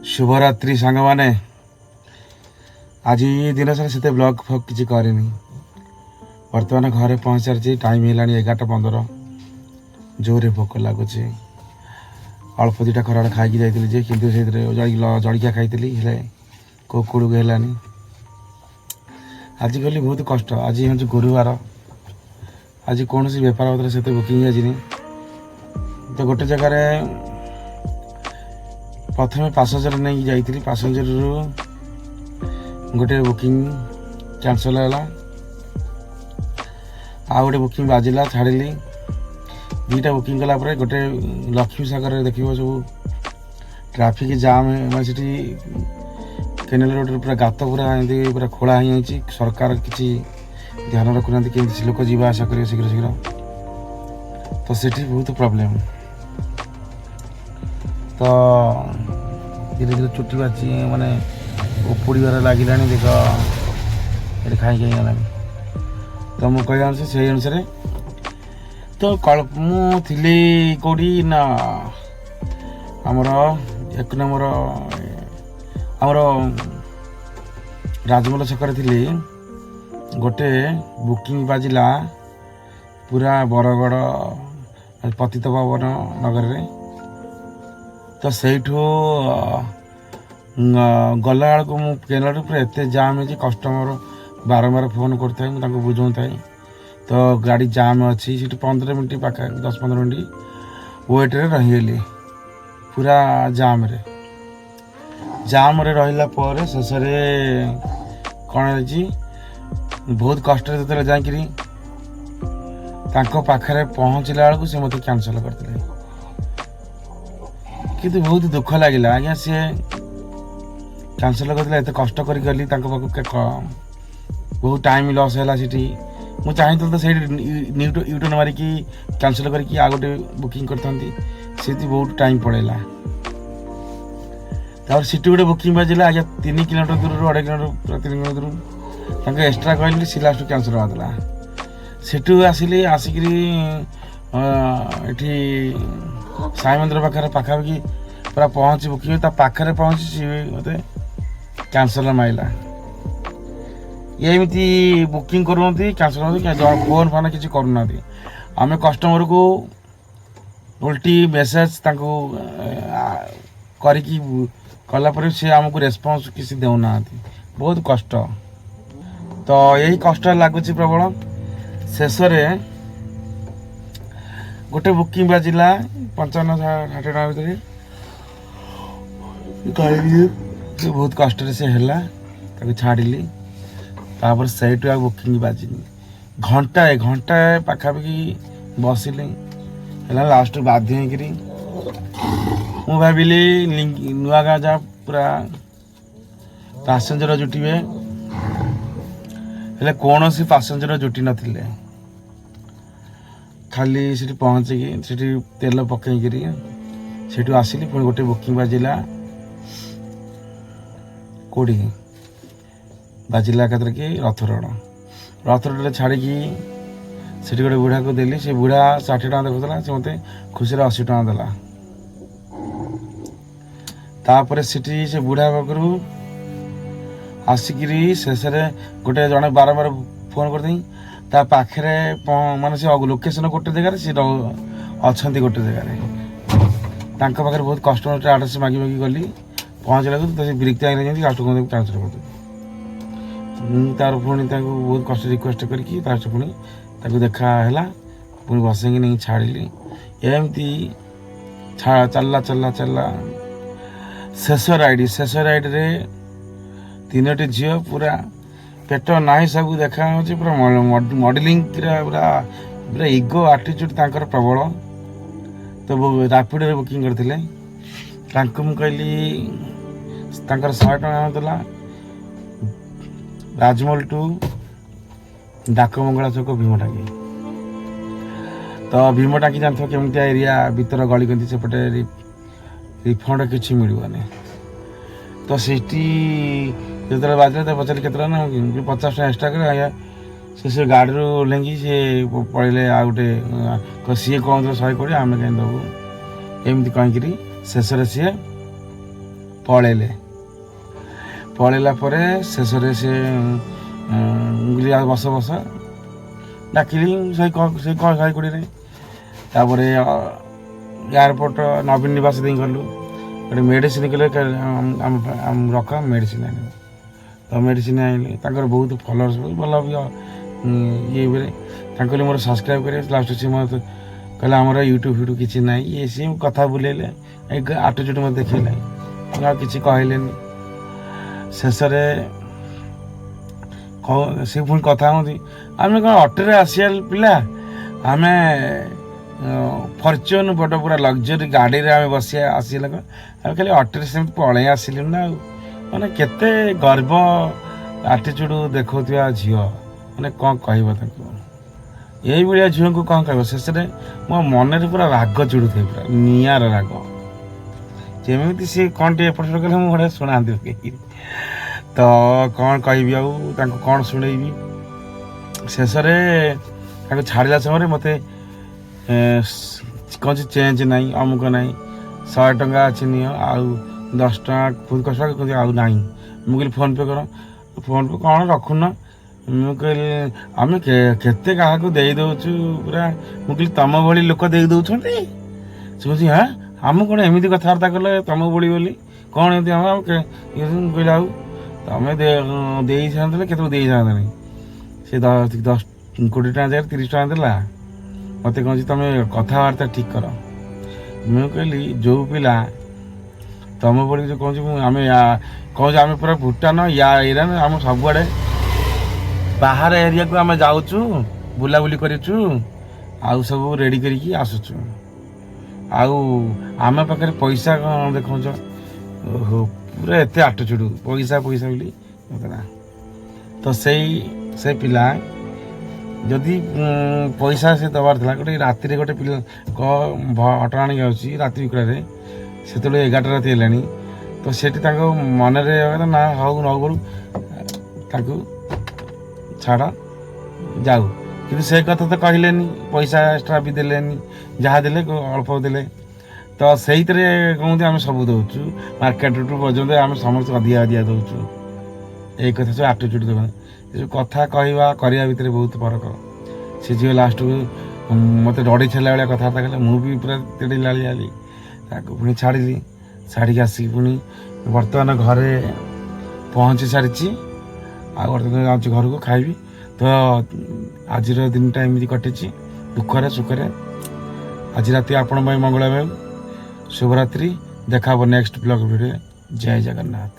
शुभरात्रि सांग मैंने आज दिन सारा से ब्लॉग फग किसी करनी बर्तमान घरे पहुँच सारी टाइम है 11:15 जोरे भोक लगुच अल्प दुटा खरा खाई जाइए जे कि जड़िया खाई कोड़ू है आज गली बहुत कष्ट। आज हूँ गुरुवार आज कौन सी बेपार पत्र से बुकिंग आज तो गोटे जगार प्रथम पैसेंजर नहीं जाइली पैसेंजर रु गोटे बुकिंग कैंसल है आ गोटे बुकिंग बाजिला छाड़ी दुईटा बुकिंग कलापर गोटे लक्ष्मी सागर देख सब ट्राफिक जाम मैं केनेल रोड पूरा गात पूरा एमती पूरा खोला हो सरकार किसी ध्यान रखुना कि लोक जीवा आशा करेंगे शीघ्र शीघ्र तो सेठी बहुत प्रॉब्लम तो धीरे धीरे चुटी बाची माने उपुड़ार लगे देख ये खाई गला तो मुझे कह अनुसार से अनुसार तो मुझे कौटी ना आमर 1 नंबर आमर राजमहल छक थी गोटे बुकिंग बाजिला पूरा बरगड़ पतित पावन नगर रे तो सहीठू गला बेलू केनल पूरा एत जाम है कस्टमर बारंबार फोन करता बुझाऊ था तो गाड़ी जाम अच्छी 15 मिनट पाखा 10-15 मिनट वेट्रे रहीगली पूरा जाम रहा पर शेष कौन बहुत कष्ट जो जाकि पाखे पहुँचला बेलू से मत कैंसल करते कि बहुत दुख लगे आज्ञा सी कैंसल करते एत कष्ट करी गली बहुत टाइम लॉस है मुझे चाहिए तो यूटर्न मारिकी कैंसल करके आ गोटे बुकिंग करते बहुत टाइम पड़ेगा तार सीटी गोटे बुकिंग बाजिला आज्ञा 3 किलोमीटर दूर 2.5 किलोमीटर 3 किलोमीटर दूर एक्सट्रा कहली सी लास्ट कैंसल होगा सेठू आसिली आसिक साई मंदिर पाखे पाखापाखि पूरा पहुँच बुकिंग पाखे पहुँची मत कैंसल माइला एमती बुकिंग करूँ कैंसल फोन फान किसी करूना आम कस्टमर को उल्टी मेसेज करकी कलापर सी आमको रेस्पॉन्स किसी देना बहुत कष्ट तो यही कष्ट लगुच प्रबल शेष गोटे बुकिंग बाजिला 55-60 टका भर बहुत कष्ट से है छाड़ी तापर से बुकिंग बाजिनी घंटाए पाखापाखि बसिली लास्ट बाध्य मु भाविली नुआ गाँ जा पूरा पैसेंजर जुटिबे हेले कौन सी पैसेंजर जुटी नथिले खाली से पहुँचिकी से तेल पकईकरी से आसिली पुणी गोटे बुकिंग बाजिला कौटी बाजिला कतरे कि रथ रोड छाड़ी से गोटे बुढ़ा को देली से बुढ़ा 60 टका देखुला से मत खुशी 80 टका देला तापर से बुढ़ा पाखु आसिकी शेष गोटे जड़े बारंबार फोन कर पाखे माने से लोकेशन गोटे जगह सी अच्छा गोटे जगह पाखे बहुत कस्टमर आड्रेस मागी मागी गली पहुँचला तो बिरक्ति आगे लास्ट कैंसल कर तार पुणी बहुत कष्ट रिक्वेस्ट करके लास्ट पुणी देखाला पुणी बसैकी नहीं छाड़ी एमती चलला चलला चलला शेष राइड रे 3टी झील पूरा पेट ना सब देखा पूरा मॉडलिंग पूरा पूरा इगो आटिट्यूड तांकर प्रबल तो रैपिड रे बुकिंग करते कहली 100 टका होता राजमहल टू डाकमंगला चौक भीमटांगी तो भीमटांगी जानते केमती एरिया भीतर गली गंती सेपटे रिफंड किसी मिलवानी तो सीटी जो बाजला तो पचारे के 50 टका एक्सट्रा कर आज्ञा से गाड़ी ओह्लैंगी सी पड़े आ गोटे सी कौन 120 आम कहीं दबू एमती कहीकि शेष सी ପଳେଇଲା ପରେ ଶେଷରେ ସେ ବସ ବସ ଡାକିଲି ସେଇ 120ରେ। ତାପରେ ଏୟାରପୋର୍ଟ ନବୀନ ନିବାସ ଦେଇ ଗଲୁ। ଗୋଟେ ମେଡ଼ିସିନ କଲେ ରଖ ମେଡ଼ିସିନ ଆଣିବ। ତ ମେଡ଼ିସିନ ଆଣିଲି। ତାଙ୍କର ବହୁତ ଫଲୋଅର୍ସ ଭଲ ବି ଇଏ ଇଏରେ ତାଙ୍କୁ କହିଲେ ମୋର ସବସ୍କ୍ରାଇବ୍ କରିବେ। ଲାଷ୍ଟ ସିଏ ମୋତେ କହିଲେ ଆମର ୟୁଟ୍ୟୁବ୍ ଫ୍ୟୁଟ୍ୟୁବ୍ କିଛି ନାହିଁ ଇଏ ସିଏ କଥା ବୁଲେଇଲେ ଆଟିଚ୍ୟୁଡ଼ ମୋତେ ଦେଖେଇଲେ। ଆଉ କିଛି କହିଲେନି। ଶେଷରେ ସେ ପୁଣି କଥା ହୁଅନ୍ତି ଆମେ କ'ଣ ଅଟୋରେ ଆସିବା ପିଲା, ଆମେ ଫର୍ଚୁନ୍ ବଡ଼ ପୁରା ଲକ୍ଜରୀ ଗାଡ଼ିରେ ଆମେ ଆସିଲା ଆମେ ଖାଲି ଅଟୋରେ ସେମିତି ପଳେଇ ଆସିଲୁ ନା। ଆଉ ମାନେ କେତେ ଗର୍ବ ଆଟିଚ୍ୟୁଡ଼ ଦେଖାଉଥିବା ଝିଅ, ମାନେ କ'ଣ କହିବ ତାଙ୍କୁ। ଏଇଭଳିଆ ଝିଅଙ୍କୁ କ'ଣ କହିବ। ଶେଷରେ ମୋ ମନରେ ପୁରା ରାଗ ଚିଡ଼ୁଥାଏ, ପୁରା ନିଆଁର ରାଗ। ଯେମିତି ସିଏ କ'ଣ ଟିକେ ଏପଟ ସେପଟ କଲେ ମୁଁ ଗୋଟେ ଶୁଣାନ୍ତି ପକେଇକି। ତ କ'ଣ କହିବି ଆଉ ତାଙ୍କୁ କ'ଣ ଶୁଣେଇବି। ଶେଷରେ ତାଙ୍କୁ ଛାଡ଼ିଲା ସମୟରେ ମୋତେ କୌଣସି ଚେଞ୍ଜ ନାହିଁ, ଅମୁକ ନାହିଁ, 100 ଟଙ୍କା ଅଛି ନିଅ, ଆଉ 10 ଟଙ୍କା କହୁଛି ଆଉ ନାହିଁ। ମୁଁ କହିଲି ଫୋନ୍ ପେ କର। ଫୋନ୍ ପେ କ'ଣ ରଖୁନ। ମୁଁ କହିଲି ଆମେ କେତେ କାହାକୁ ଦେଇଦେଉଛୁ ପୁରା। ମୁଁ କହିଲି ତମ ଭଳି ଲୋକ ଦେଇଦେଉଛନ୍ତି। ସେ କହୁଛି ହଁ ଆମକୁ କ'ଣ ଏମିତି କଥାବାର୍ତ୍ତା କଲେ ତମ ଭଳି ବୋଲି କ'ଣ ଏମିତି ମୁଁ କହିଲି ଆଉ ତମେ ଦେଇଥାନ୍ତେ କେତେବେଳେ ଦେଇଥାନ୍ତାନି। ସେ 20 ଟଙ୍କା ଜାଗାରେ 30 ଟଙ୍କା ଦେଲା। ମୋତେ କହୁଛି ତମେ କଥାବାର୍ତ୍ତା ଠିକ୍ କର। ମୁଁ କହିଲି ଯେଉଁ ପିଲା ତମ ଭଳି ଯେଉଁ କହୁଛି ଆମେ କହୁଛି ଆମେ ପୁରା ଭୁଟାନ ଇରାନ ଆମ ସବୁଆଡ଼େ ବାହାର ଏରିଆକୁ ଆମେ ଯାଉଛୁ, ବୁଲାବୁଲି କରିଛୁ, ଆଉ ସବୁ ରେଡ଼ି କରିକି ଆସୁଛୁ, ଆଉ ଆମ ପାଖରେ ପଇସା କ'ଣ ଦେଖାଉଛ। ଓହୋ ପୁରା ଏତେ ଆଟିଚ୍ୟୁଡ଼ ପଇସା ବୋଲି ମୋତେ ନା। ତ ସେଇ ପିଲା ଯଦି ପଇସା ସେ ଦେବାର ଥିଲା, ଗୋଟେ ରାତିରେ ଗୋଟେ ପିଲା ଅଟୋ ଆଣିକି ଯାଉଛି ରାତି ବିକଳରେ, ସେତେବେଳେ 11ଟା ରାତି ହେଲାଣି। ତ ସେଠି ତାଙ୍କ ମନରେ ନା ହଉ ନ କରୁ ତାଙ୍କୁ ଛାଡ଼ ଯାଉ। କିନ୍ତୁ ସେ କଥା ତ କହିଲେନି, ପଇସା ଏକ୍ସଟ୍ରା ବି ଦେଲେନି, ଯାହା ଦେଲେ ଅଳ୍ପ ଦେଲେ। ତ ସେଇଥିରେ କହନ୍ତି ଆମେ ସବୁ ଦେଉଛୁ, ମାର୍କେଟରୁ ପର୍ଯ୍ୟନ୍ତ ଆମେ ସମସ୍ତେ ଅଧିକା ଦେଉଛୁ। ଏଇ କଥା ସବୁ ଆଟିଚ୍ୟୁଡ଼ ଦେବା, ଏସବୁ କଥା କହିବା କରିବା ଭିତରେ ବହୁତ ଫରକ। ସେ ଝିଅ ଲାଷ୍ଟକୁ ମୋତେ ରଡ଼ି ଛାଡ଼ିଲା ଭଳିଆ କଥାବାର୍ତ୍ତା କଲେ। ମୁଁ ବି ପୁରା ତେଢ଼ି ଲାଳି ଆଲି। ତାକୁ ପୁଣି ଛାଡ଼ିଲି। ଛାଡ଼ିକି ଆସିକି ପୁଣି ବର୍ତ୍ତମାନ ଘରେ ପହଞ୍ଚି ସାରିଛି। ଆଉ ବର୍ତ୍ତମାନ ଯାଉଛି ଘରକୁ ଖାଇବି। ତ ଆଜିର ଦିନଟା ଏମିତି କଟିଛି ଦୁଃଖରେ ସୁଖରେ। ଆଜି ରାତି ଆପଣଙ୍କ ପାଇଁ ମଙ୍ଗଳମୟ। ଶୁଭରାତ୍ରି। ଦେଖା ହେବ ନେକ୍ସଟ ବ୍ଲଗ ଭିଡ଼ିଓ। ଜୟ ଜଗନ୍ନାଥ।